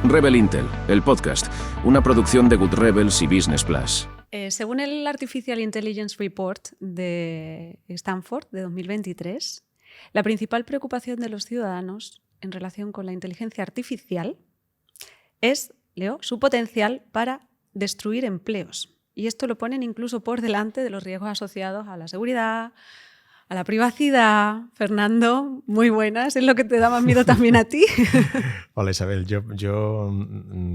Rebel Intel, el podcast, una producción de Good Rebels y Business Plus. Según el Artificial Intelligence Report de Stanford de 2023, la principal preocupación de los ciudadanos en relación con la inteligencia artificial es, Leo, su potencial para destruir empleos. Y esto lo ponen incluso por delante de los riesgos asociados a la seguridad, a la privacidad. Fernando, muy buenas. ¿Es lo que te da más miedo también a ti? Hola Isabel, yo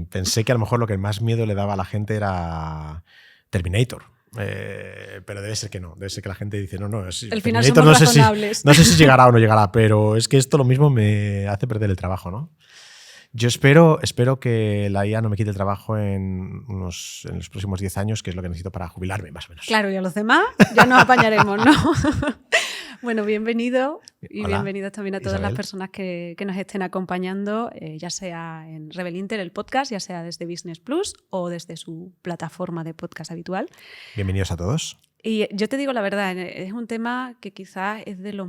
pensé que a lo mejor lo que más miedo le daba a la gente era Terminator. Pero debe ser que no, debe ser que la gente dice no, al final somos razonables. No sé si llegará o no llegará, pero es que esto lo mismo me hace perder el trabajo, ¿no? Yo espero que la IA no me quite el trabajo en los próximos 10 años, que es lo que necesito para jubilarme, más o menos. Claro, y a los demás ya nos apañaremos, ¿no? Bueno, bienvenido y Hola, bienvenidas también a todas Isabel. las personas que nos estén acompañando, ya sea en Rebel Intel, el podcast, ya sea desde Business Plus o desde su plataforma de podcast habitual. Bienvenidos a todos. Y yo te digo la verdad, es un tema que quizás es de los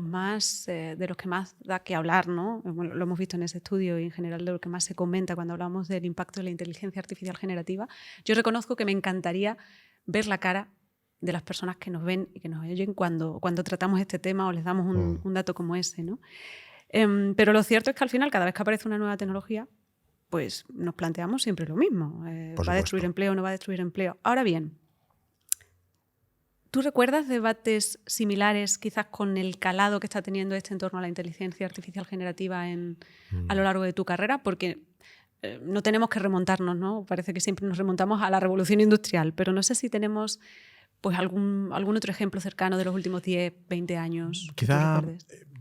que más da que hablar, ¿no? Bueno, lo hemos visto en ese estudio y en general de lo que más se comenta cuando hablamos del impacto de la inteligencia artificial generativa. Yo reconozco que me encantaría ver la cara de las personas que nos ven y que nos oyen cuando tratamos este tema o les damos un dato como ese, ¿no? Pero lo cierto es que al final, cada vez que aparece una nueva tecnología, pues nos planteamos siempre lo mismo. ¿Va a destruir empleo o no va a destruir empleo? Ahora bien, ¿tú recuerdas debates similares quizás con el calado que está teniendo en torno a la inteligencia artificial generativa a lo largo de tu carrera? Porque no tenemos que remontarnos, ¿no? Parece que siempre nos remontamos a la revolución industrial, pero no sé si tenemos pues algún otro ejemplo cercano de los últimos 10, 20 años. Quizá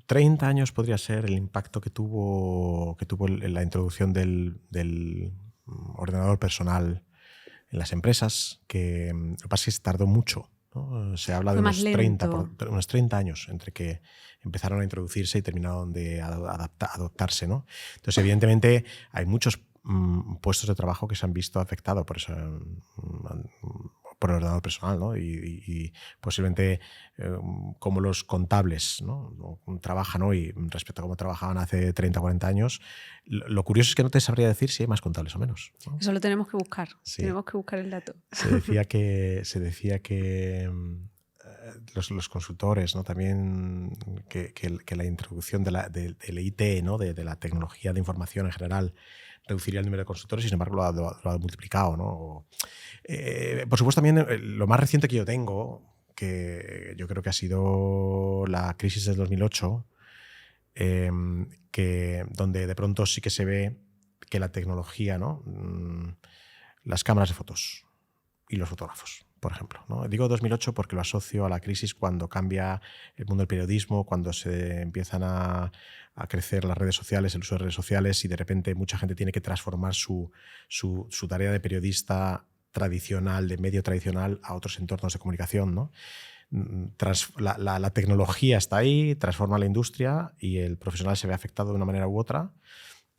30 años podría ser el impacto que tuvo la introducción del ordenador personal en las empresas, que lo que pasa es que se tardó mucho, ¿no? Se habla de unos 30 años entre que empezaron a introducirse y terminaron de adoptarse, ¿no? Entonces, evidentemente, hay muchos puestos de trabajo que se han visto afectados por eso, por el ordenador personal, ¿no? Y posiblemente como los contables, ¿no? Trabajan hoy respecto a cómo trabajaban hace 30 o 40 años. Lo curioso es que no te sabría decir si hay más contables o menos, ¿no? Eso lo tenemos que buscar. Sí. Tenemos que buscar el dato. Se decía que los consultores, ¿no? También que la introducción del IT, ¿no? de la tecnología de información en general, reduciría el número de consultores y sin embargo lo ha multiplicado, ¿no? Por supuesto, también lo más reciente que yo tengo, que yo creo que ha sido la crisis del 2008, donde de pronto sí que se ve que la tecnología, ¿no? Las cámaras de fotos y los fotógrafos, por ejemplo, ¿no? Digo 2008 porque lo asocio a la crisis cuando cambia el mundo del periodismo, cuando se empiezan a crecer las redes sociales, el uso de redes sociales, y de repente mucha gente tiene que transformar su tarea de periodista tradicional, de medio tradicional, a otros entornos de comunicación, ¿no? La tecnología está ahí, transforma la industria y el profesional se ve afectado de una manera u otra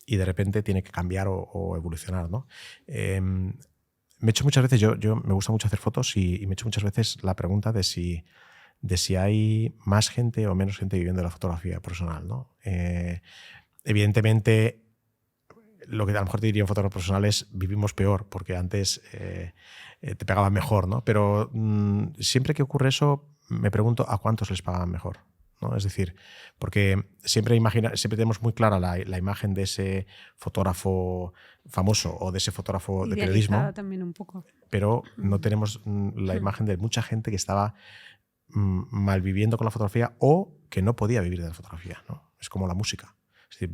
y de repente tiene que cambiar o evolucionar, ¿no? Me he hecho muchas veces, yo me gusta mucho hacer fotos y me he hecho muchas veces la pregunta de si hay más gente o menos gente viviendo la fotografía profesional, ¿no? Evidentemente, lo que a lo mejor te diría un fotógrafo profesional es vivimos peor, porque antes te pagaban mejor, ¿no? Pero siempre que ocurre eso, me pregunto a cuántos les pagaban mejor, ¿no? Es decir, porque siempre tenemos muy clara la imagen de ese fotógrafo famoso o de ese fotógrafo de periodismo, también un poco. pero no tenemos la imagen de mucha gente que estaba malviviendo con la fotografía o que no podía vivir de la fotografía, ¿no? Es como la música. Es decir,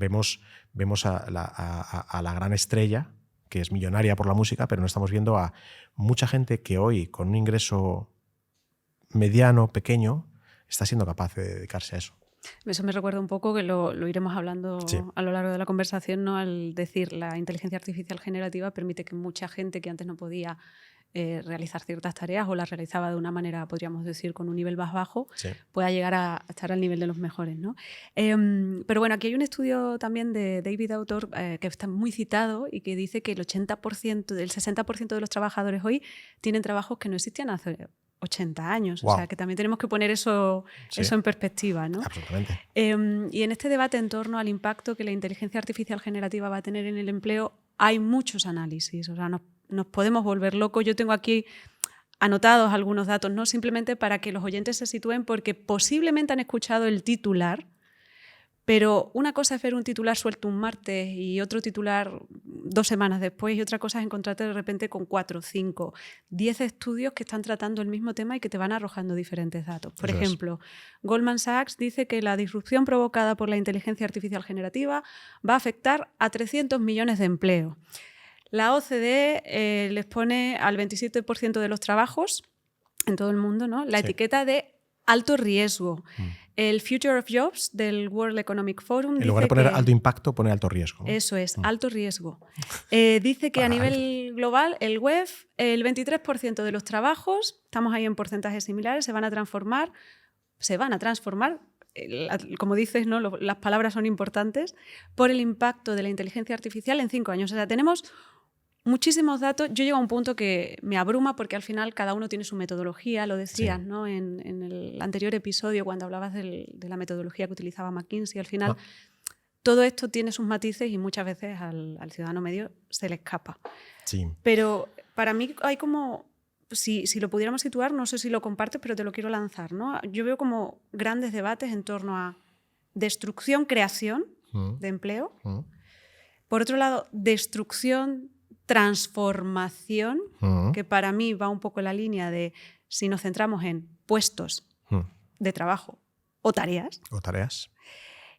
vemos a la gran estrella, que es millonaria por la música, pero no estamos viendo a mucha gente que hoy, con un ingreso mediano, pequeño, está siendo capaz de dedicarse a eso. Eso me recuerda un poco, que lo iremos hablando a lo largo de la conversación, ¿no? Al decir, la inteligencia artificial generativa permite que mucha gente que antes no podía realizar ciertas tareas o las realizaba de una manera, podríamos decir, con un nivel más bajo, pueda llegar a estar al nivel de los mejores, ¿no? Pero bueno, aquí hay un estudio también de David Autor que está muy citado y que dice que el 80%, el 60% de los trabajadores hoy tienen trabajos que no existían hace 80 años. Wow. O sea, que también tenemos que poner eso en perspectiva, ¿no? Absolutamente. Y en este debate en torno al impacto que la inteligencia artificial generativa va a tener en el empleo, hay muchos análisis, o sea, nos podemos volver locos. Yo tengo aquí anotados algunos datos, no simplemente para que los oyentes se sitúen, porque posiblemente han escuchado el titular, pero una cosa es ver un titular suelto un martes y otro titular 2 semanas después, y otra cosa es encontrarte de repente con 4, 5, 10 estudios que están tratando el mismo tema y que te van arrojando diferentes datos. Por ejemplo, Goldman Sachs dice que la disrupción provocada por la inteligencia artificial generativa va a afectar a 300 millones de empleos. La OCDE les pone al 27% de los trabajos en todo el mundo, ¿no?, la etiqueta de alto riesgo. El Future of Jobs del World Economic Forum en lugar de poner alto impacto, pone alto riesgo, ¿no? Eso es, alto riesgo. Dice que a nivel global, el web, el 23% de los trabajos, estamos ahí en porcentajes similares, se van a transformar, como dices, ¿no?, las palabras son importantes, por el impacto de la inteligencia artificial en 5 años. O sea, tenemos muchísimos datos. Yo llego a un punto que me abruma porque al final cada uno tiene su metodología, lo decías, sí, ¿no?, en el anterior episodio cuando hablabas de la metodología que utilizaba McKinsey. Al final todo esto tiene sus matices y muchas veces al ciudadano medio se le escapa. Sí. Pero para mí hay como, si lo pudiéramos situar, no sé si lo compartes, pero te lo quiero lanzar, ¿no? Yo veo como grandes debates en torno a destrucción, creación de empleo. Por otro lado, destrucción, transformación, que para mí va un poco en la línea de si nos centramos en puestos de trabajo o tareas.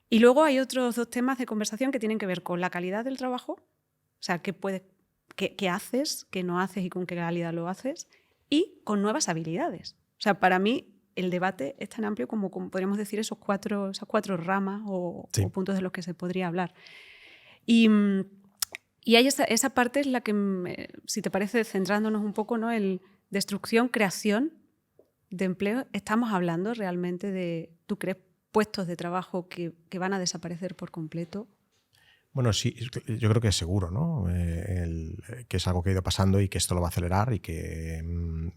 Y luego hay otros 2 temas de conversación que tienen que ver con la calidad del trabajo, o sea, qué haces, qué no haces y con qué calidad lo haces, y con nuevas habilidades. O sea, para mí el debate es tan amplio como podríamos decir esas cuatro ramas o puntos de los que se podría hablar. Y hay esa parte es la que, si te parece, centrándonos un poco, ¿no?, el destrucción, creación de empleo, estamos hablando realmente de, ¿tú crees, puestos de trabajo que van a desaparecer por completo? Bueno, sí, yo creo que es seguro, ¿no? Que es algo que ha ido pasando y que esto lo va a acelerar, y que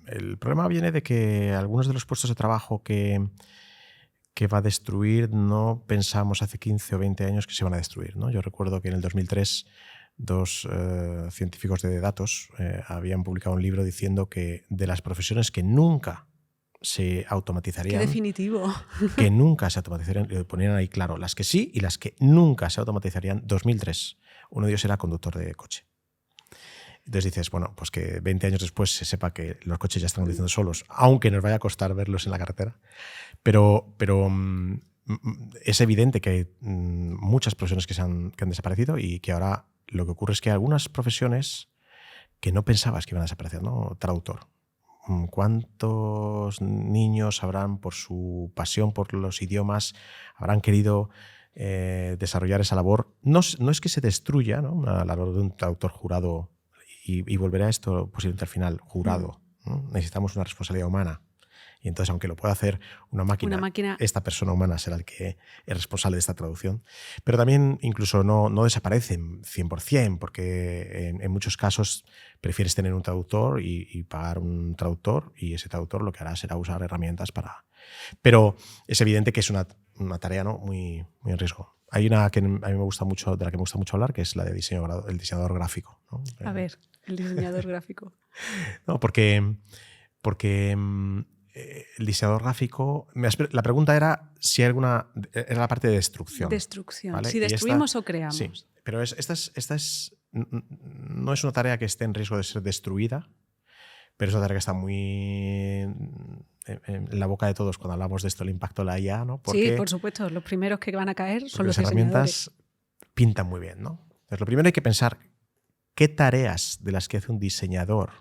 el problema viene de que algunos de los puestos de trabajo que va a destruir no pensamos hace 15 o 20 años que se van a destruir, ¿no? Yo recuerdo que en el 2003 2 científicos de datos habían publicado un libro diciendo que de las profesiones que nunca se automatizarían. ¡Qué definitivo! Que nunca se automatizarían, lo ponían ahí claro, las que sí y las que nunca se automatizarían. 2003. Uno de ellos era conductor de coche. Entonces dices, bueno, pues que 20 años después se sepa que los coches ya están conduciendo solos, aunque nos vaya a costar verlos en la carretera. Pero es evidente que hay muchas profesiones que han desaparecido, y que ahora lo que ocurre es que hay algunas profesiones que no pensabas que iban a desaparecer, ¿no? Traductor. ¿Cuántos niños habrán, por su pasión por los idiomas, habrán querido desarrollar esa labor? No es que se destruya, ¿no?, una labor de un traductor jurado, y volverá a esto posiblemente al final, jurado, ¿no? Necesitamos una responsabilidad humana. Y entonces, aunque lo pueda hacer una máquina, esta persona humana será el que es responsable de esta traducción. Pero también incluso no desaparecen 100%, porque en muchos casos prefieres tener un traductor y pagar un traductor, y ese traductor lo que hará será usar herramientas para... Pero es evidente que es una tarea, ¿no?, muy, muy en riesgo. Hay una que a mí me gusta mucho, de la que me gusta mucho hablar, que es la de el diseñador gráfico, ¿no? A ver, el diseñador gráfico. No, porque el diseñador gráfico... La pregunta era si era la parte de destrucción. Destrucción, ¿vale? Si destruimos o creamos. Sí, pero esta no es una tarea que esté en riesgo de ser destruida, pero es una tarea que está muy en la boca de todos cuando hablamos de esto, el impacto de la IA, ¿no? Porque, sí, por supuesto, los primeros que van a caer son los herramientas pintan muy bien, ¿no? Entonces, lo primero hay que pensar qué tareas de las que hace un diseñador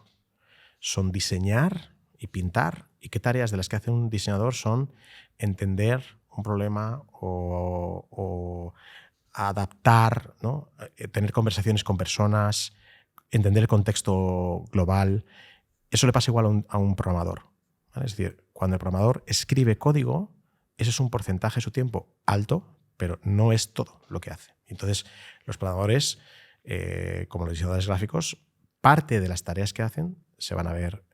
son diseñar y pintar, y qué tareas de las que hace un diseñador son entender un problema o adaptar, ¿no?, tener conversaciones con personas, entender el contexto global. Eso le pasa igual a un programador, ¿vale? Es decir, cuando el programador escribe código, ese es un porcentaje de su tiempo alto, pero no es todo lo que hace. Entonces, los programadores, como los diseñadores gráficos, parte de las tareas que hacen se van a ver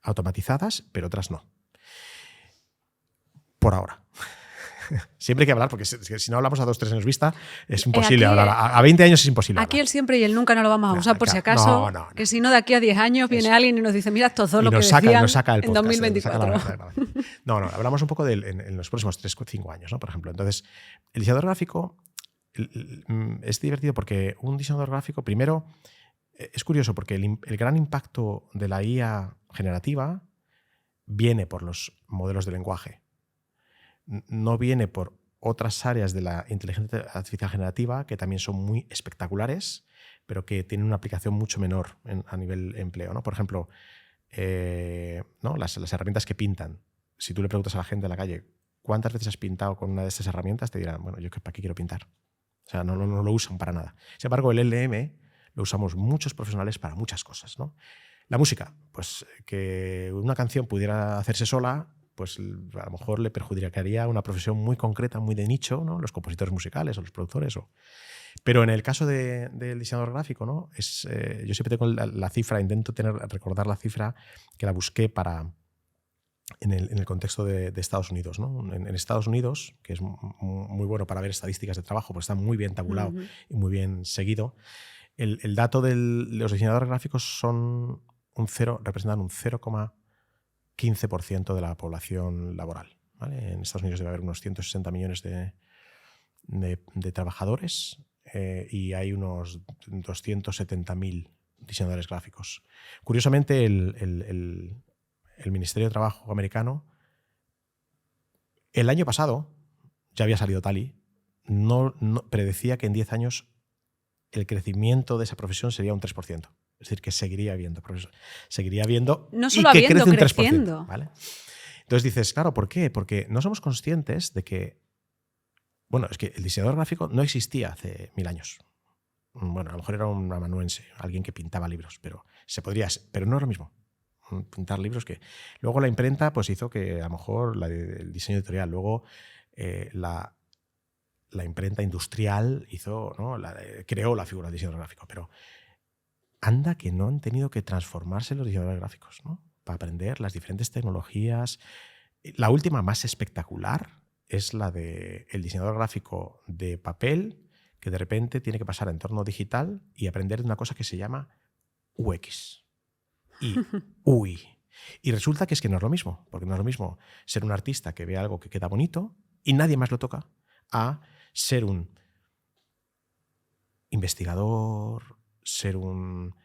automatizadas, pero otras no. Por ahora. Siempre hay que hablar, porque si no hablamos a 2-3 años vista, es imposible hablar. A 20 años es imposible Aquí hablar. el siempre y el nunca no lo vamos a usar por si acaso. Que si no, de aquí a 10 años viene alguien y nos dice, mira, todo lo que decían nos saca el podcast, en 2024. No, hablamos un poco en los próximos 3-5 años, ¿no? Por ejemplo. Entonces, el diseñador gráfico es divertido porque un diseñador gráfico, primero, es curioso porque el gran impacto de la IA generativa viene por los modelos de lenguaje. No viene por otras áreas de la inteligencia artificial generativa que también son muy espectaculares, pero que tienen una aplicación mucho menor a nivel empleo, ¿no? Por ejemplo, ¿no? las herramientas que pintan. Si tú le preguntas a la gente en la calle cuántas veces has pintado con una de estas herramientas, te dirán, bueno, yo para qué quiero pintar. O sea, no lo usan para nada. Sin embargo, el LLM lo usamos muchos profesionales para muchas cosas, ¿no? La música, pues que una canción pudiera hacerse sola, pues a lo mejor le perjudicaría una profesión muy concreta, muy de nicho, ¿no? Los compositores musicales o los productores. Pero en el caso del diseñador gráfico, ¿no? Yo siempre tengo la cifra, intento recordar la cifra que la busqué en el contexto de Estados Unidos, ¿no? En Estados Unidos, que es muy bueno para ver estadísticas de trabajo, porque está muy bien tabulado y muy bien seguido, el dato de los diseñadores gráficos representan un 0,15% de la población laboral, ¿vale? En Estados Unidos debe haber unos 160 millones de trabajadores y hay unos 270.000 diseñadores gráficos. Curiosamente, el Ministerio de Trabajo americano, el año pasado, ya había salido DALL-E, no predecía que en 10 años el crecimiento de esa profesión sería un 3%. Es decir, que seguiría habiendo. No solo y que habiendo, crece un 3%, creciendo. ¿Vale? Entonces dices, claro, ¿por qué? Porque no somos conscientes de que, bueno, es que el diseñador gráfico no existía hace 1000 años. Bueno, a lo mejor era un amanuense, alguien que pintaba libros, pero no es lo mismo. Pintar libros que... Luego la imprenta pues hizo que a lo mejor el diseño editorial, luego la imprenta industrial hizo, ¿no? Creó la figura del diseñador gráfico, pero anda que no han tenido que transformarse los diseñadores gráficos, ¿no? Para aprender las diferentes tecnologías. La última más espectacular es la del diseñador gráfico de papel, que de repente tiene que pasar a entorno digital y aprender de una cosa que se llama UX y UI. Y resulta que no es lo mismo, porque no es lo mismo ser un artista que ve algo que queda bonito y nadie más lo toca, a ser un investigador, ser un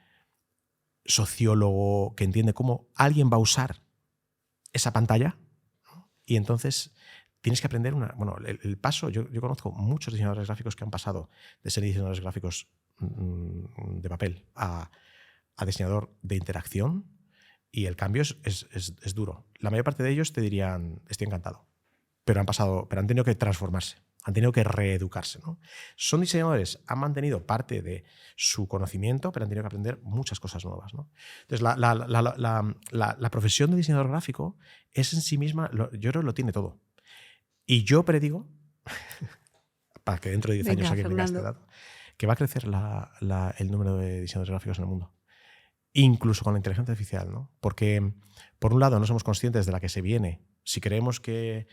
sociólogo que entiende cómo alguien va a usar esa pantalla, ¿no? Y entonces tienes que aprender el paso. Yo conozco muchos diseñadores gráficos que han pasado de ser diseñadores gráficos de papel a diseñador de interacción, y el cambio es duro. La mayor parte de ellos te dirían, estoy encantado, pero han tenido que transformarse, han tenido que reeducarse, ¿no? Son diseñadores, han mantenido parte de su conocimiento, pero han tenido que aprender muchas cosas nuevas, ¿no? Entonces, la profesión de diseñador gráfico es en sí misma, yo creo que lo tiene todo. Y yo predigo, para que dentro de 10 años alguien tenga este dato, que va a crecer el número de diseñadores gráficos en el mundo. Incluso con la inteligencia artificial, ¿no? Porque, por un lado, no somos conscientes de la que se viene. Si creemos que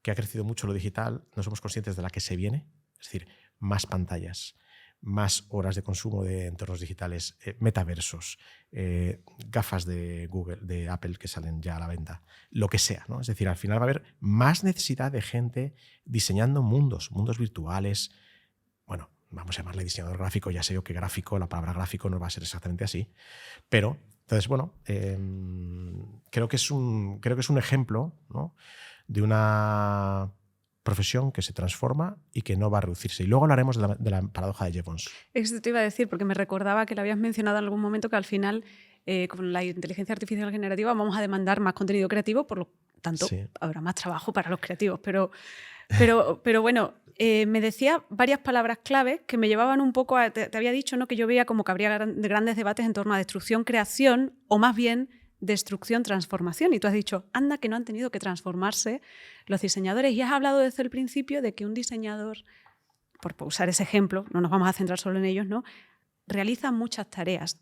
ha crecido mucho lo digital, no somos conscientes de la que se viene. Es decir, más pantallas, más horas de consumo de entornos digitales, metaversos, gafas de Google, de Apple que salen ya a la venta, lo que sea, ¿no? Es decir, al final va a haber más necesidad de gente diseñando mundos virtuales. Bueno, vamos a llamarle diseñador gráfico, ya sé yo que gráfico, la palabra gráfico no va a ser exactamente así, pero entonces, bueno, creo que es un ejemplo, ¿no? De una profesión que se transforma y que no va a reducirse. Y luego hablaremos de la paradoja de Jevons. Eso te iba a decir, porque me recordaba que lo habías mencionado en algún momento, que al final con la inteligencia artificial generativa vamos a demandar más contenido creativo, por lo tanto sí, habrá más trabajo para los creativos. Pero bueno, me decía varias palabras clave que me llevaban un poco a... Te había dicho, ¿no?, que yo veía como que habría grandes debates en torno a destrucción, creación, o más bien destrucción, transformación. Y tú has dicho, anda que no han tenido que transformarse los diseñadores. Y has hablado desde el principio de que un diseñador, por usar ese ejemplo, no nos vamos a centrar solo en ellos, ¿no?, realiza muchas tareas.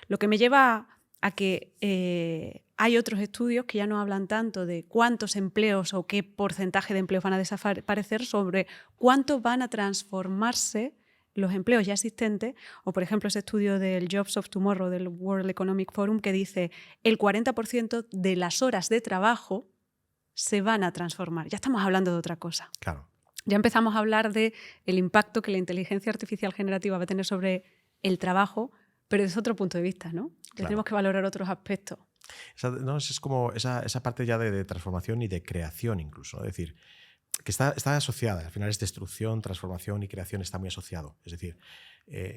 Lo que me lleva a que hay otros estudios que ya no hablan tanto de cuántos empleos o qué porcentaje de empleos van a desaparecer, sobre cuánto van a transformarse los empleos ya existentes, o por ejemplo ese estudio del Jobs of Tomorrow del World Economic Forum que dice el 40% de las horas de trabajo se van a transformar. Ya estamos hablando de otra cosa. Claro. Ya empezamos a hablar del impacto que la inteligencia artificial generativa va a tener sobre el trabajo, pero desde otro punto de vista, ¿no? Claro. Tenemos que valorar otros aspectos. Es como esa parte ya de transformación y de creación incluso, ¿no? Es decir, que está asociada. Al final es destrucción, transformación y creación está muy asociado. Es decir,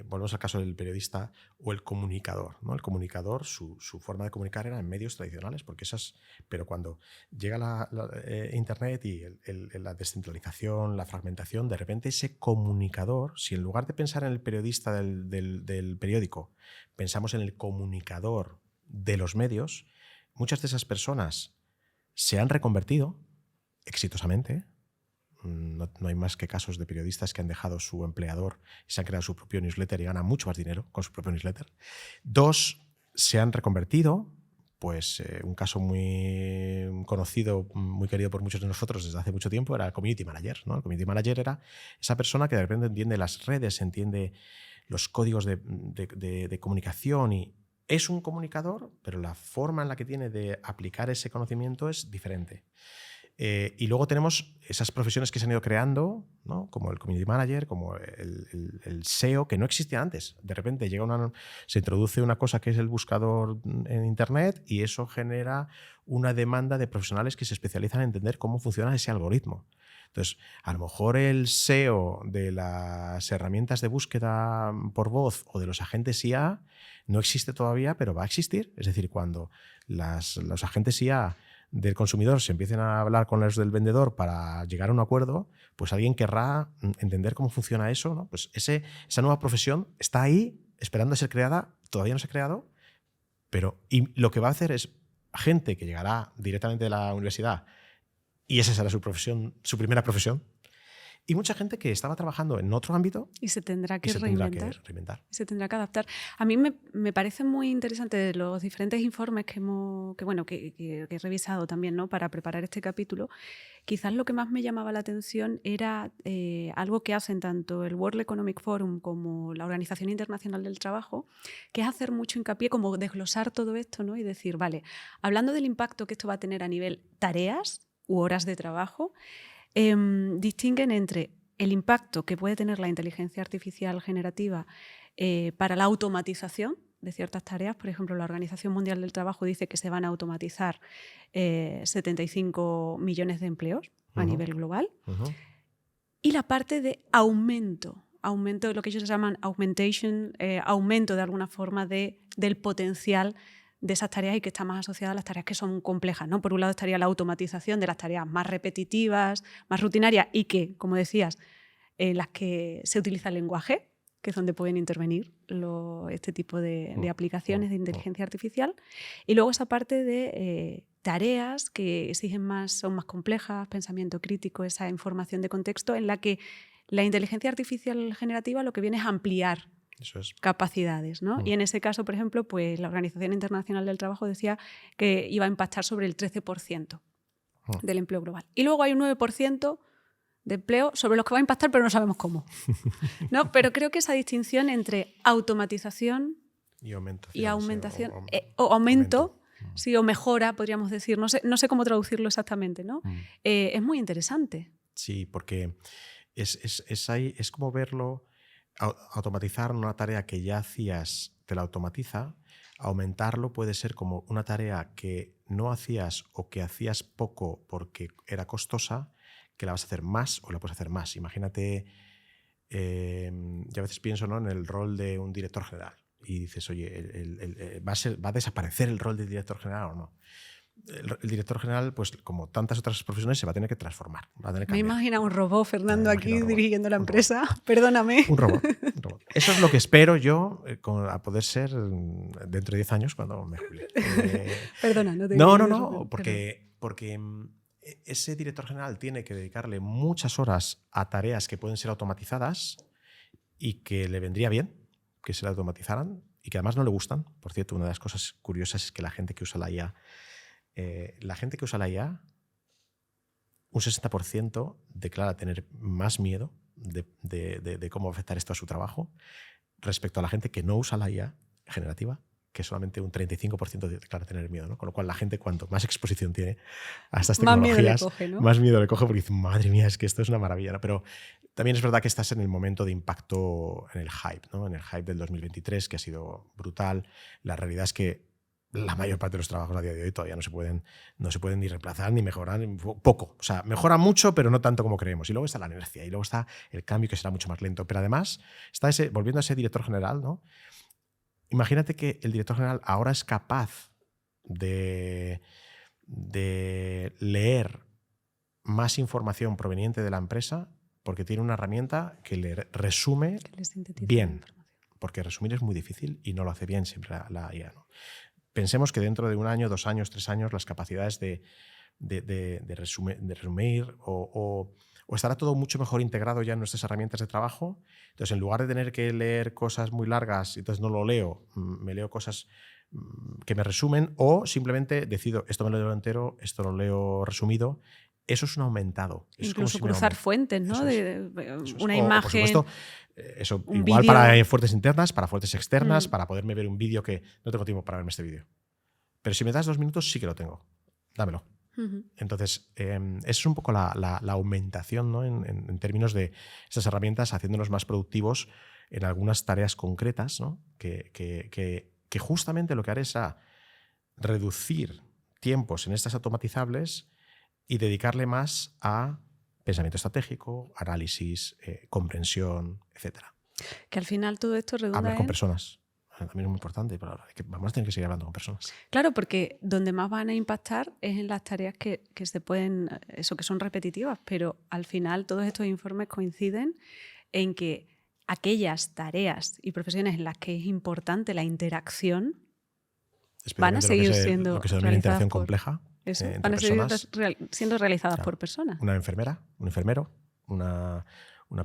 volvemos al caso del periodista o el comunicador, ¿no? El comunicador, su forma de comunicar era en medios tradicionales, pero cuando llega Internet y la descentralización, la fragmentación, de repente ese comunicador, si en lugar de pensar en el periodista del periódico, pensamos en el comunicador de los medios, muchas de esas personas se han reconvertido exitosamente. No hay más que casos de periodistas que han dejado su empleador y se han creado su propio newsletter y ganan mucho más dinero con su propio newsletter. 2, se han reconvertido. Pues un caso muy conocido, muy querido por muchos de nosotros desde hace mucho tiempo, era el community manager, ¿no? El community manager era esa persona que de repente entiende las redes, entiende los códigos de comunicación y es un comunicador, pero la forma en la que tiene de aplicar ese conocimiento es diferente. Y luego tenemos esas profesiones que se han ido creando, ¿no? Como el community manager, como el SEO, que no existía antes. De repente se introduce una cosa que es el buscador en Internet y eso genera una demanda de profesionales que se especializan en entender cómo funciona ese algoritmo. Entonces, a lo mejor el SEO de las herramientas de búsqueda por voz o de los agentes IA no existe todavía, pero va a existir. Es decir, cuando los agentes IA del consumidor se empiecen a hablar con los del vendedor para llegar a un acuerdo, pues alguien querrá entender cómo funciona eso, ¿no? Pues esa nueva profesión está ahí esperando a ser creada, todavía no se ha creado, y lo que va a hacer es gente que llegará directamente de la universidad y esa será su profesión, su primera profesión. Y mucha gente que estaba trabajando en otro ámbito y se tendrá que reinventar. Y se tendrá que adaptar. A mí me parece muy interesante de los diferentes informes que he revisado también, ¿no? Para preparar este capítulo. Quizás lo que más me llamaba la atención era algo que hacen tanto el World Economic Forum como la Organización Internacional del Trabajo, que es hacer mucho hincapié, como desglosar todo esto, ¿no? Y decir, vale, hablando del impacto que esto va a tener a nivel tareas u horas de trabajo, distinguen entre el impacto que puede tener la inteligencia artificial generativa para la automatización de ciertas tareas. Por ejemplo, la Organización Mundial del Trabajo dice que se van a automatizar 75 millones de empleos a nivel global. Y la parte de aumento de lo que ellos llaman augmentation, aumento de alguna forma del potencial de esas tareas y que está más asociada a las tareas que son complejas, ¿no? Por un lado estaría la automatización de las tareas más repetitivas, más rutinarias y que, como decías, las que se utiliza el lenguaje, que es donde pueden intervenir este tipo de aplicaciones de inteligencia artificial. Y luego esa parte de tareas que exigen son más complejas, pensamiento crítico, esa información de contexto, en la que la inteligencia artificial generativa lo que viene es ampliar capacidades, ¿no? Y en ese caso, por ejemplo, pues la Organización Internacional del Trabajo decía que iba a impactar sobre el 13% del empleo global. Y luego hay un 9% de empleo sobre los que va a impactar, pero no sabemos cómo, ¿no? Pero creo que esa distinción entre automatización y aumentación, aumento, sí, o mejora, podríamos decir, no sé cómo traducirlo exactamente, ¿no? Es muy interesante. Sí, porque es como verlo. Automatizar una tarea que ya hacías te la automatiza, aumentarlo puede ser como una tarea que no hacías o que hacías poco porque era costosa, que la vas a hacer más o la puedes hacer más. Imagínate, yo a veces pienso, ¿no?, en el rol de un director general y dices, oye, ¿va a desaparecer el rol de director general o no? El director general, pues como tantas otras profesiones, se va a tener que transformar. Me imagino un robot, Fernando, aquí dirigiendo la empresa. Perdóname. Un robot. Eso es lo que espero yo a poder ser dentro de 10 años cuando me jubile. Perdona, no te No, porque ese director general tiene que dedicarle muchas horas a tareas que pueden ser automatizadas y que le vendría bien que se la automatizaran y que además no le gustan. Por cierto, una de las cosas curiosas es que la gente que usa la IA, un 60% declara tener más miedo de cómo va a afectar esto a su trabajo respecto a la gente que no usa la IA generativa, que solamente un 35% declara tener miedo, ¿no? Con lo cual la gente, cuanto más exposición tiene a estas tecnologías, más miedo le coge, ¿no? Más miedo le coge, porque dice, madre mía, es que esto es una maravilla, ¿no? Pero también es verdad que estás en el momento de impacto, en el hype, ¿no? En el hype del 2023, que ha sido brutal. La realidad es que la mayor parte de los trabajos a día de hoy todavía no se pueden ni reemplazar ni mejorar, poco. O sea, mejora mucho, pero no tanto como creemos. Y luego está la inercia, y luego está el cambio, que será mucho más lento. Pero además, está volviendo a ese director general, ¿no? Imagínate que el director general ahora es capaz de leer más información proveniente de la empresa porque tiene una herramienta que le resume bien. Porque resumir es muy difícil y no lo hace bien siempre la IA, ¿no? Pensemos que dentro de 1 año, 2 años, 3 años, las capacidades de resumir o estará todo mucho mejor integrado ya en nuestras herramientas de trabajo. Entonces, en lugar de tener que leer cosas muy largas y entonces no lo leo, me leo cosas que me resumen, o simplemente decido, esto me lo leo entero, esto lo leo resumido. Eso es un aumentado. Eso incluso es cruzar fuentes, ¿no? Una imagen. Por supuesto, eso un igual vídeo. para fuentes internas, para fuentes externas, para poderme ver un vídeo que no tengo tiempo para verme este vídeo. Pero si me das 2 minutos, sí que lo tengo. Dámelo. Entonces, es un poco la aumentación, ¿no? en términos de estas herramientas, haciéndonos más productivos en algunas tareas concretas, ¿no? que justamente lo que hará es a reducir tiempos en estas automatizables y dedicarle más a pensamiento estratégico, análisis, comprensión, etc. Que al final todo esto redunda Hablar con personas. También es muy importante, pero vamos a tener que seguir hablando con personas. Claro, porque donde más van a impactar es en las tareas que se pueden, eso, que son repetitivas, pero al final todos estos informes coinciden en que aquellas tareas y profesiones en las que es importante la interacción van a seguir siendo lo que se denomina interacción compleja. Eso, entre van a seguir personas, siendo realizadas, claro, por personas. Una enfermera, un enfermero, una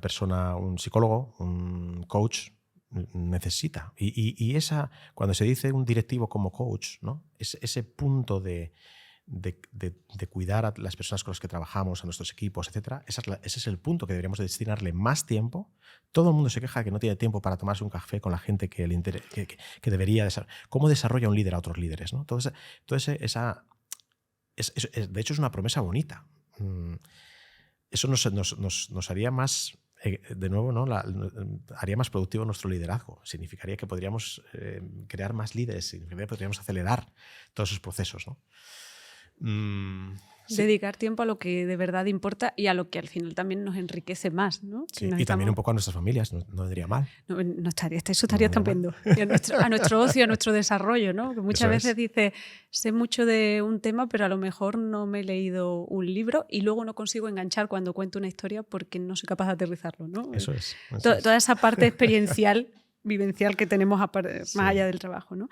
persona, un psicólogo, un coach necesita. Y esa, cuando se dice un directivo como coach, ¿no? Ese punto de cuidar a las personas con las que trabajamos, a nuestros equipos, etc. Ese es el punto que deberíamos de destinarle más tiempo. Todo el mundo se queja de que no tiene tiempo para tomarse un café con la gente que debería desarrollar. ¿Cómo desarrolla un líder a otros líderes, ¿no? De hecho, es una promesa bonita. Eso nos haría más, de nuevo, ¿no? Haría más productivo nuestro liderazgo. Significaría que podríamos crear más líderes, significaría que podríamos acelerar todos esos procesos, ¿no? Sí. Dedicar tiempo a lo que de verdad importa y a lo que al final también nos enriquece más, ¿no? Sí, y también un poco a nuestras familias, no vendría mal. No estaría, eso estaría estupendo. Y a nuestro ocio, a nuestro desarrollo, ¿no? Que muchas veces dice, sé mucho de un tema, pero a lo mejor no me he leído un libro y luego no consigo enganchar cuando cuento una historia porque no soy capaz de aterrizarlo, ¿no? Eso es. Toda esa parte experiencial, vivencial que tenemos más allá del trabajo, ¿no?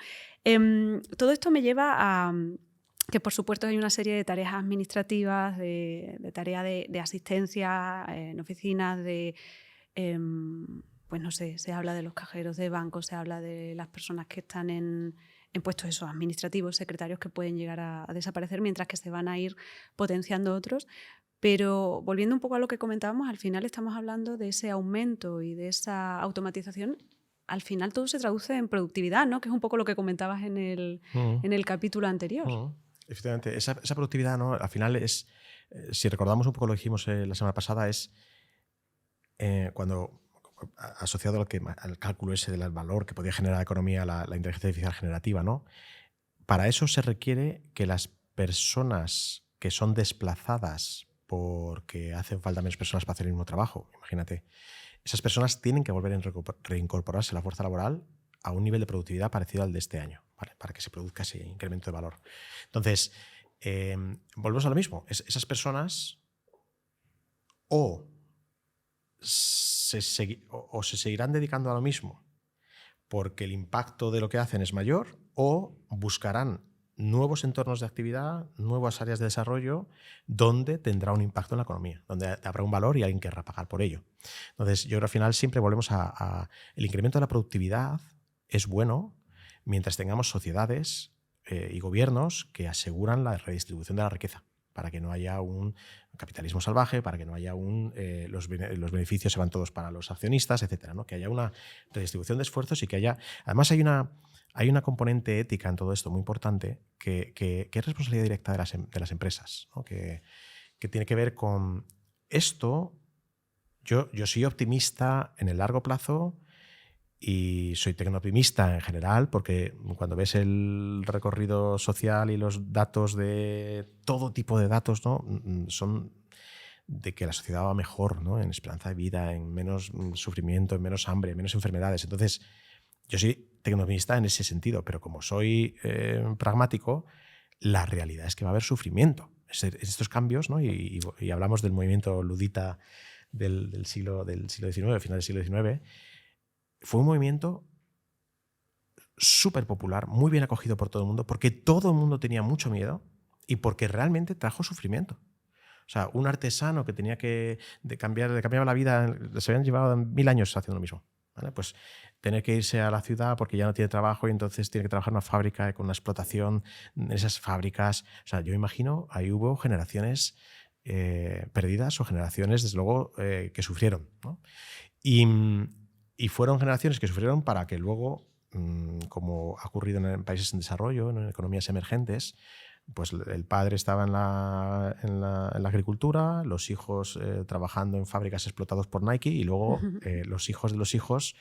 Todo esto me lleva a que, por supuesto, hay una serie de tareas administrativas, de tareas de asistencia en oficinas, pues no sé, se habla de los cajeros de bancos, se habla de las personas que están en puestos esos administrativos, secretarios que pueden llegar a desaparecer, mientras que se van a ir potenciando otros. Pero volviendo un poco a lo que comentábamos, al final estamos hablando de ese aumento y de esa automatización. Al final todo se traduce en productividad, ¿no? Que es un poco lo que comentabas en el capítulo anterior. Efectivamente, esa productividad, ¿no? Al final es, si recordamos un poco lo que dijimos la semana pasada, es cuando, asociado al cálculo ese del valor que podía generar la economía la inteligencia artificial generativa, ¿no? Para eso se requiere que las personas que son desplazadas porque hacen falta menos personas para hacer el mismo trabajo, imagínate, esas personas tienen que volver a reincorporarse a la fuerza laboral a un nivel de productividad parecido al de este año, ¿vale? Para que se produzca ese incremento de valor. Entonces, volvemos a lo mismo. Esas personas o se seguirán dedicando a lo mismo porque el impacto de lo que hacen es mayor, o buscarán nuevos entornos de actividad, nuevas áreas de desarrollo donde tendrá un impacto en la economía, donde habrá un valor y alguien querrá pagar por ello. Entonces, yo creo que al final siempre volvemos el incremento de la productividad es bueno mientras tengamos sociedades y gobiernos que aseguran la redistribución de la riqueza, para que no haya un capitalismo salvaje, para que no haya los beneficios se van todos para los accionistas, etcétera, ¿no? Que haya una redistribución de esfuerzos y que haya... Además hay una componente ética en todo esto muy importante que es responsabilidad directa de las empresas, ¿no? Que tiene que ver con esto. Yo soy optimista en el largo plazo y soy tecnooptimista en general, porque cuando ves el recorrido social y los datos de todo tipo de datos, ¿no? Son de que la sociedad va mejor, ¿no? En esperanza de vida, en menos sufrimiento, en menos hambre, en menos enfermedades. Entonces, yo soy tecnooptimista en ese sentido, pero como soy pragmático, la realidad es que va a haber sufrimiento. Estos cambios, ¿no? Y hablamos del movimiento ludita del siglo XIX, final del siglo XIX, fue un movimiento súper popular, muy bien acogido por todo el mundo, porque todo el mundo tenía mucho miedo y porque realmente trajo sufrimiento. O sea, un artesano que tenía que cambiaba la vida, se habían llevado 1000 años haciendo lo mismo, ¿vale? Pues tener que irse a la ciudad porque ya no tiene trabajo y entonces tiene que trabajar en una fábrica con una explotación en esas fábricas. O sea, yo imagino, ahí hubo generaciones perdidas o generaciones, desde luego, que sufrieron, ¿no? Y fueron generaciones que sufrieron para que luego, como ha ocurrido en países en desarrollo, en economías emergentes, pues el padre estaba en la agricultura, los hijos trabajando en fábricas explotados por Nike y luego los hijos de los hijos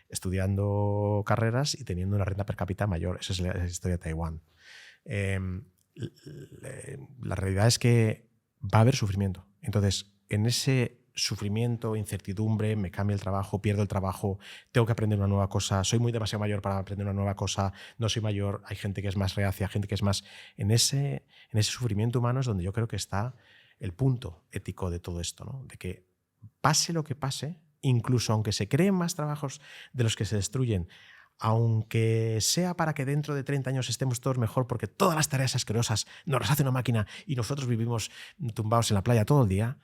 estudiando carreras y teniendo una renta per cápita mayor. Esa es la historia de Taiwán. La realidad es que va a haber sufrimiento. Entonces, en ese sufrimiento, incertidumbre, me cambia el trabajo, pierdo el trabajo, tengo que aprender una nueva cosa, soy demasiado mayor para aprender una nueva cosa, no soy mayor, hay gente que es más reacia, gente que es más... En ese sufrimiento humano es donde yo creo que está el punto ético de todo esto, ¿no? De que pase lo que pase, incluso aunque se creen más trabajos de los que se destruyen, aunque sea para que dentro de 30 años estemos todos mejor porque todas las tareas asquerosas nos las hace una máquina y nosotros vivimos tumbados en la playa todo el día,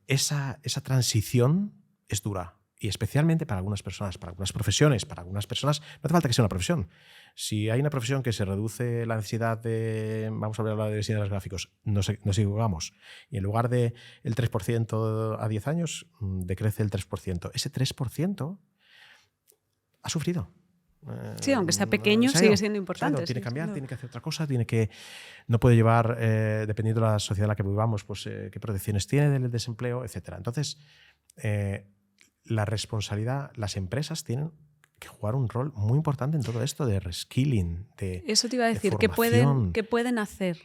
esa transición es dura. Y especialmente para algunas personas, para algunas profesiones, para algunas personas, no hace falta que sea una profesión. Si hay una profesión que se reduce la necesidad de, vamos a hablar de diseñadores gráficos, nos equivocamos. Y en lugar del 3% a 10 años, decrece el 3%. Ese 3% ha sufrido. Sí, aunque sea pequeño, sigue siendo importante. Tiene que cambiar, tiene que hacer otra cosa, no puede llevar, dependiendo de la sociedad en la que vivamos, pues, qué protecciones tiene del desempleo, etc. Entonces, la responsabilidad, las empresas tienen que jugar un rol muy importante en todo esto de reskilling, de Eso te iba a decir, ¿qué pueden hacer?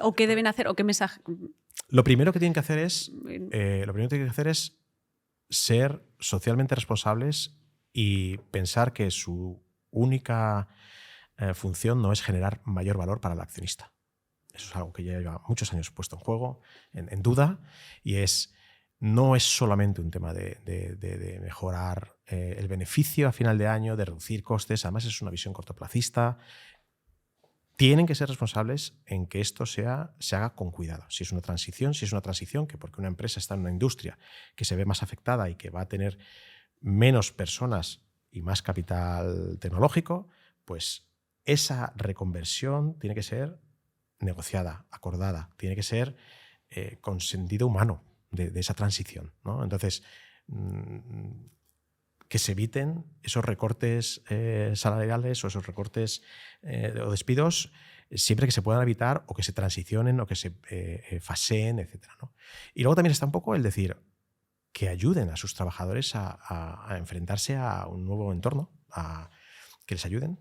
¿O qué deben hacer? ¿O qué mensaje? Lo primero que tienen que hacer es ser socialmente responsables y pensar que su única función no es generar mayor valor para el accionista. Eso es algo que ya lleva muchos años puesto en juego, en duda, y no es solamente un tema de mejorar el beneficio a final de año, de reducir costes, además es una visión cortoplacista. Tienen que ser responsables en que esto se haga con cuidado. Si es una transición, que porque una empresa está en una industria que se ve más afectada y que va a tener menos personas y más capital tecnológico, pues esa reconversión tiene que ser negociada, acordada, tiene que ser con sentido humano de esa transición, ¿no? Entonces, que se eviten esos recortes salariales o esos recortes o despidos siempre que se puedan evitar o que se transicionen o que se faseen, etc., ¿no? Y luego también está un poco el decir que ayuden a sus trabajadores a enfrentarse a un nuevo entorno, que les ayuden.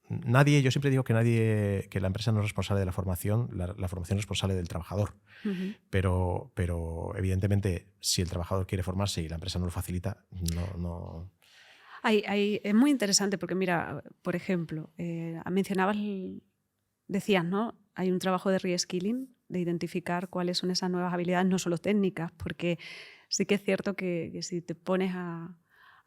Yo siempre digo que la empresa no es responsable de la formación, la formación es responsable del trabajador. Uh-huh. Pero evidentemente, si el trabajador quiere formarse y la empresa no lo facilita, no. Es muy interesante porque, mira, por ejemplo, decías, ¿no? Hay un trabajo de reskilling, de identificar cuáles son esas nuevas habilidades, no solo técnicas, porque sí que es cierto que si te pones a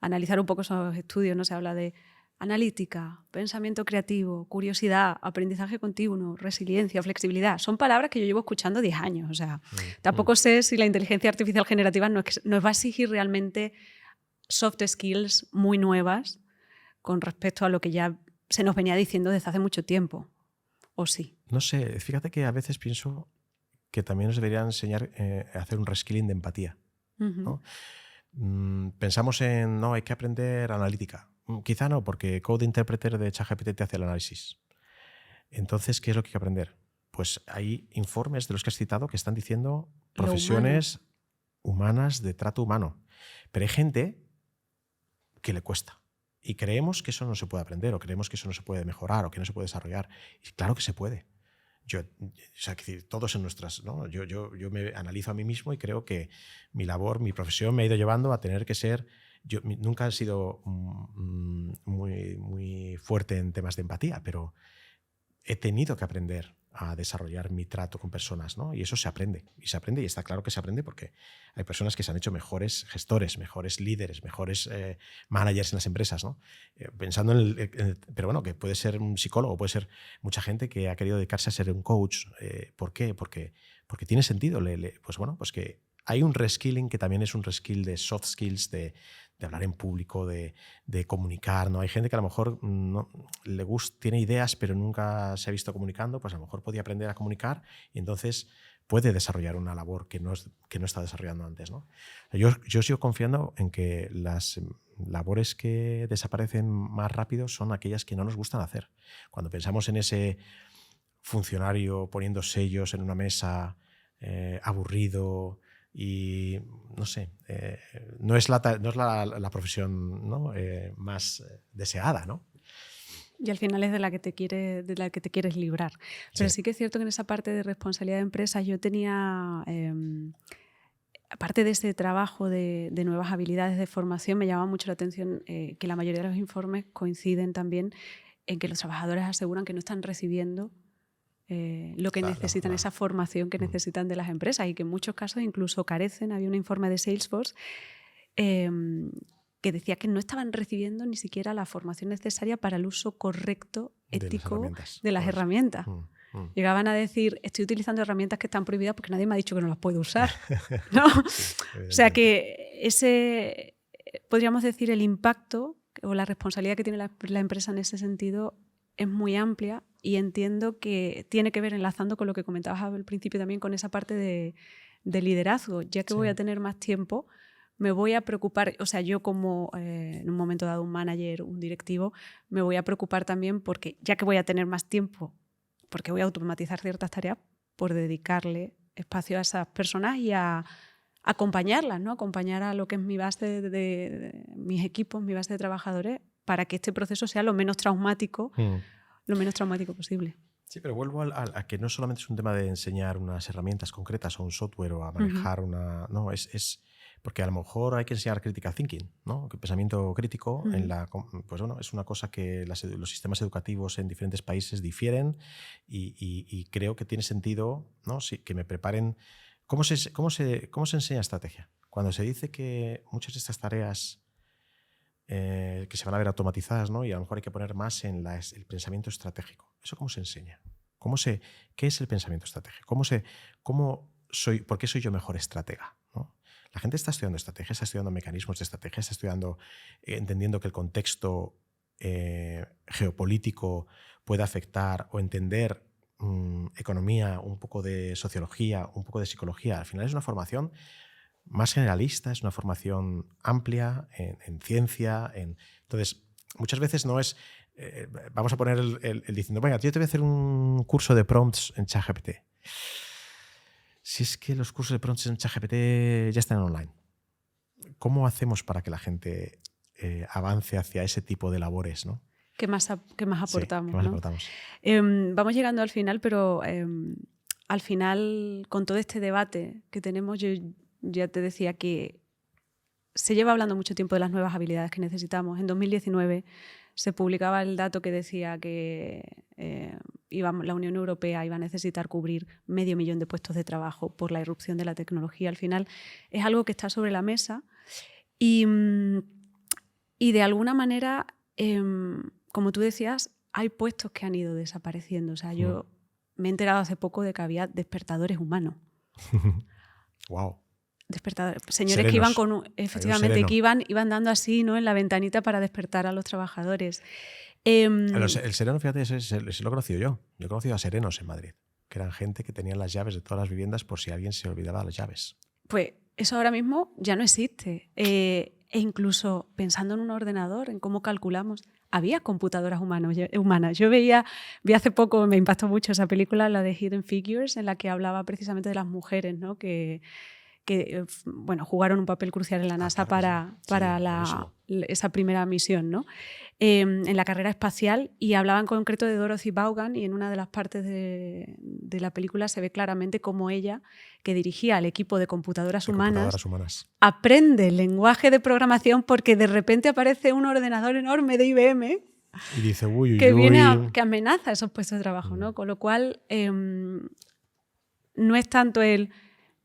analizar un poco esos estudios, no se habla de analítica, pensamiento creativo, curiosidad, aprendizaje continuo, resiliencia, flexibilidad. Son palabras que yo llevo escuchando 10 años. O sea, tampoco sé si la inteligencia artificial generativa nos va a exigir realmente soft skills muy nuevas, con respecto a lo que ya se nos venía diciendo desde hace mucho tiempo. ¿O sí? No sé, fíjate que a veces pienso que también nos deberían enseñar a hacer un reskilling de empatía, ¿no? Pensamos en, no, hay que aprender analítica. Quizá no, porque Code Interpreter de ChatGPT te hace el análisis. Entonces, ¿qué es lo que hay que aprender? Pues hay informes de los que has citado que están diciendo profesiones humanas de trato humano. Pero hay gente que le cuesta. Y creemos que eso no se puede aprender, o creemos que eso no se puede mejorar, o que no se puede desarrollar. Y claro que se puede. O sea, todos en nuestras, ¿no? Yo me analizo a mí mismo y creo que mi labor, mi profesión me ha ido llevando a tener que ser. Yo nunca he sido muy fuerte en temas de empatía, pero he tenido que aprender a desarrollar mi trato con personas, ¿no? Y eso se aprende. Y está claro que se aprende porque hay personas que se han hecho mejores gestores, mejores líderes, mejores managers en las empresas, ¿no? Pensando pero bueno, que puede ser un psicólogo, puede ser mucha gente que ha querido dedicarse a ser un coach. ¿Por qué? Porque tiene sentido. Pues bueno, pues que hay un reskilling que también es un reskill de soft skills, de hablar en público, de comunicar, ¿no? Hay gente que a lo mejor no le gusta, tiene ideas, pero nunca se ha visto comunicando, pues a lo mejor podía aprender a comunicar y entonces puede desarrollar una labor que no está desarrollando antes, ¿no? Yo sigo confiando en que las labores que desaparecen más rápido son aquellas que no nos gustan hacer. Cuando pensamos en ese funcionario poniendo sellos en una mesa, aburrido, y no sé, no es la profesión, ¿no? Más deseada, ¿no? Y al final es de la que te quieres librar. Pero sí que es cierto que en esa parte de responsabilidad de empresas yo tenía, aparte de ese trabajo de nuevas habilidades de formación, me llamaba mucho la atención que la mayoría de los informes coinciden también en que los trabajadores aseguran que no están recibiendo lo que necesitan, esa formación que necesitan de las empresas y que en muchos casos incluso carecen. Había un informe de Salesforce que decía que no estaban recibiendo ni siquiera la formación necesaria para el uso correcto, ético de las herramientas. Llegaban a decir, estoy utilizando herramientas que están prohibidas porque nadie me ha dicho que no las puedo usar, ¿no? Sí, o sea que ese, podríamos decir, el impacto o la responsabilidad que tiene la empresa en ese sentido es muy amplia y entiendo que tiene que ver, enlazando con lo que comentabas al principio también, con esa parte de liderazgo. Ya que voy a tener más tiempo, me voy a preocupar, o sea, yo como en un momento dado un manager, un directivo, me voy a preocupar también porque ya que voy a tener más tiempo, porque voy a automatizar ciertas tareas, por dedicarle espacio a esas personas y a acompañarlas, ¿no? Acompañar a lo que es mi base de mis equipos, mi base de trabajadores, para que este proceso sea lo menos traumático posible. Sí, pero vuelvo a que no solamente es un tema de enseñar unas herramientas concretas o un software o a manejar una... No, es porque a lo mejor hay que enseñar critical thinking, ¿no? El pensamiento crítico pues bueno, es una cosa que los sistemas educativos en diferentes países difieren y creo que tiene sentido, ¿no? Sí, que me preparen... ¿Cómo se enseña estrategia? Cuando se dice que muchas de estas tareas que se van a ver automatizadas, ¿no? Y a lo mejor hay que poner más en el pensamiento estratégico. ¿Eso cómo se enseña? ¿Qué es el pensamiento estratégico? ¿Por qué soy yo mejor estratega? ¿No? La gente está estudiando estrategia, está estudiando mecanismos de estrategia, está estudiando, entendiendo que el contexto geopolítico puede afectar o entender economía, un poco de sociología, un poco de psicología. Al final es una formación más generalista, es una formación amplia en ciencia. Entonces, muchas veces no es... vamos a poner el diciendo, venga, yo te voy a hacer un curso de prompts en ChatGPT. Si es que los cursos de prompts en ChatGPT ya están online. ¿Cómo hacemos para que la gente avance hacia ese tipo de labores, ¿no? ¿Qué más aportamos? Sí, ¿qué más aportamos? Vamos llegando al final, pero al final, con todo este debate que tenemos, yo ya te decía que se lleva hablando mucho tiempo de las nuevas habilidades que necesitamos. En 2019 se publicaba el dato que decía que la Unión Europea iba a necesitar cubrir 500.000 de puestos de trabajo por la irrupción de la tecnología. Al final es algo que está sobre la mesa y de alguna manera, como tú decías, hay puestos que han ido desapareciendo. O sea, yo me he enterado hace poco de que había despertadores humanos. Wow. Despertadores. Señores Serenos. que iban con efectivamente, que iban dando así, ¿no? En la ventanita para despertar a los trabajadores. El sereno, fíjate, ese lo he conocido yo. Yo he conocido a serenos en Madrid, que eran gente que tenían las llaves de todas las viviendas por si alguien se olvidaba las llaves. Pues eso ahora mismo ya no existe. E incluso pensando en un ordenador, en cómo calculamos, había computadoras humanas. Yo vi hace poco, me impactó mucho esa película, la de Hidden Figures, en la que hablaba precisamente de las mujeres, ¿no? que jugaron un papel crucial en la NASA para esa primera misión, ¿no? En la carrera espacial, y hablaba en concreto de Dorothy Vaughan, y en una de las partes de la película se ve claramente cómo ella, que dirigía al equipo de computadoras humanas, aprende el lenguaje de programación porque de repente aparece un ordenador enorme de IBM y dice, que amenaza esos puestos de trabajo, ¿no? Con lo cual no es tanto el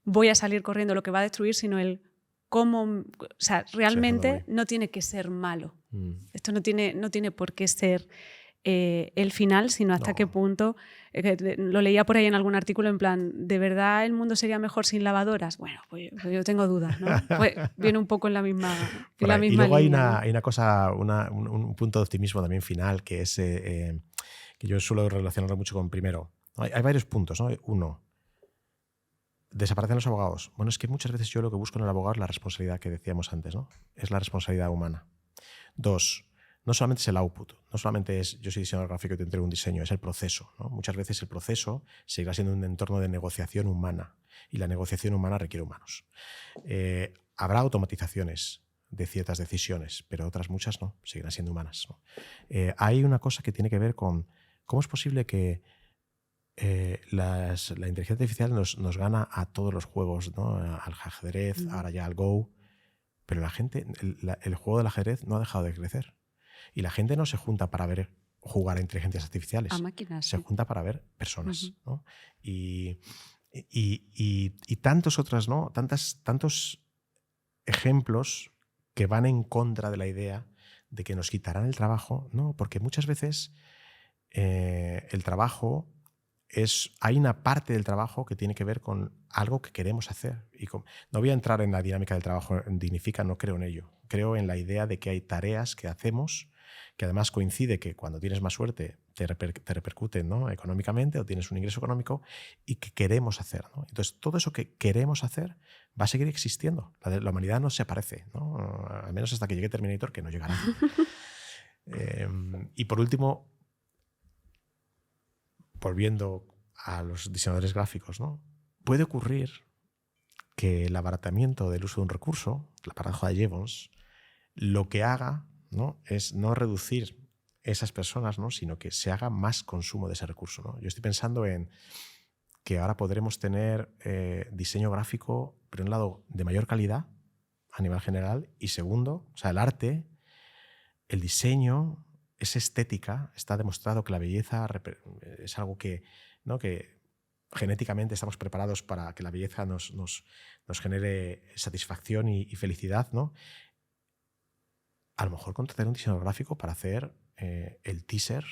voy a salir corriendo lo que va a destruir, sino el cómo... O sea, realmente no tiene que ser malo. Esto no tiene por qué ser el final, sino hasta qué punto... lo leía por ahí en algún artículo en plan, ¿de verdad el mundo sería mejor sin lavadoras? Bueno, pues yo tengo dudas, ¿no? Pues viene un poco en la misma y luego línea, hay una cosa, un punto de optimismo también final, que es que yo suelo relacionarlo mucho con primero. Hay varios puntos, ¿no? Uno, desaparecen los abogados. Bueno, es que muchas veces yo lo que busco en el abogado es la responsabilidad que decíamos antes, ¿no? Es la responsabilidad humana. 2, no solamente es el output, no solamente es yo soy diseñador gráfico y te entrego un diseño, es el proceso, ¿no? Muchas veces el proceso seguirá siendo un entorno de negociación humana, y la negociación humana requiere humanos. Habrá automatizaciones de ciertas decisiones, pero otras muchas no, seguirán siendo humanas, ¿no? Hay una cosa que tiene que ver con cómo es posible que la inteligencia artificial nos gana a todos los juegos, ¿no? Al ajedrez, ahora ya al Go, pero la gente, el juego del ajedrez no ha dejado de crecer, y la gente no se junta para ver jugar a inteligencias artificiales, a máquinas, se junta para ver personas, ¿no? Y tantos otros, ¿no? Tantos ejemplos que van en contra de la idea de que nos quitarán el trabajo, ¿no? Porque muchas veces el trabajo hay una parte del trabajo que tiene que ver con algo que queremos hacer. No voy a entrar en la dinámica del trabajo en Dignifica, no creo en ello. Creo en la idea de que hay tareas que hacemos que además coincide que cuando tienes más suerte te repercuten, ¿no? Económicamente, o tienes un ingreso económico, y que queremos hacer, ¿no? Entonces, todo eso que queremos hacer va a seguir existiendo. La humanidad no se aparece, ¿no? Al menos hasta que llegue Terminator, que no llegará. Y por último, volviendo a los diseñadores gráficos, ¿no? Puede ocurrir que el abaratamiento del uso de un recurso, la paradoja de Jevons, lo que haga, ¿no? Es no reducir esas personas, ¿no? Sino que se haga más consumo de ese recurso, ¿no? Yo estoy pensando en que ahora podremos tener diseño gráfico, por un lado, de mayor calidad a nivel general, y segundo, o sea, el arte, el diseño, es estética. Está demostrado que la belleza es algo que, ¿no? que genéticamente estamos preparados para que la belleza nos genere satisfacción y felicidad, ¿no? A lo mejor contratar un diseñador gráfico para hacer el teaser,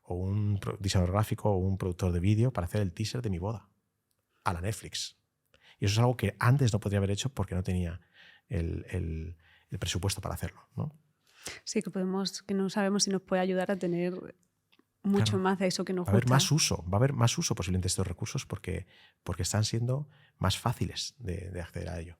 o un diseñador gráfico o un productor de vídeo para hacer el teaser de mi boda a la Netflix. Y eso es algo que antes no podría haber hecho porque no tenía el presupuesto para hacerlo, ¿no? Sí, que no sabemos si nos puede ayudar a tener mucho más de eso que nos gusta. Va a haber más uso posiblemente de estos recursos porque están siendo más fáciles de acceder a ello.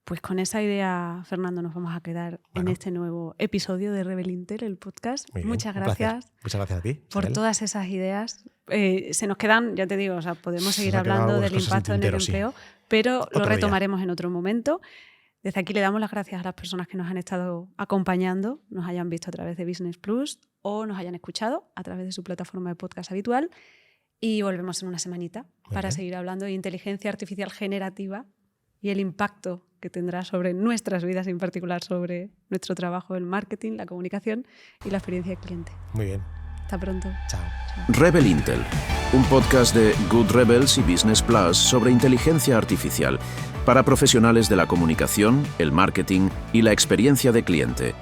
Pues con esa idea, Fernando, nos vamos a quedar en este nuevo episodio de Rebel Intel, el podcast. Muchas gracias. Muchas gracias a ti, por todas esas ideas. Se nos quedan, ya te digo, o sea, podemos seguir hablando del impacto en el empleo, pero lo retomaremos en otro momento. Desde aquí le damos las gracias a las personas que nos han estado acompañando, nos hayan visto a través de Business Plus o nos hayan escuchado a través de su plataforma de podcast habitual, y volvemos en una semanita para seguir hablando de inteligencia artificial generativa y el impacto que tendrá sobre nuestras vidas, en particular sobre nuestro trabajo en marketing, la comunicación y la experiencia del cliente. Muy bien. Hasta pronto. Chao. Rebel Intel, un podcast de Good Rebels y Business Plus sobre inteligencia artificial para profesionales de la comunicación, el marketing y la experiencia de cliente.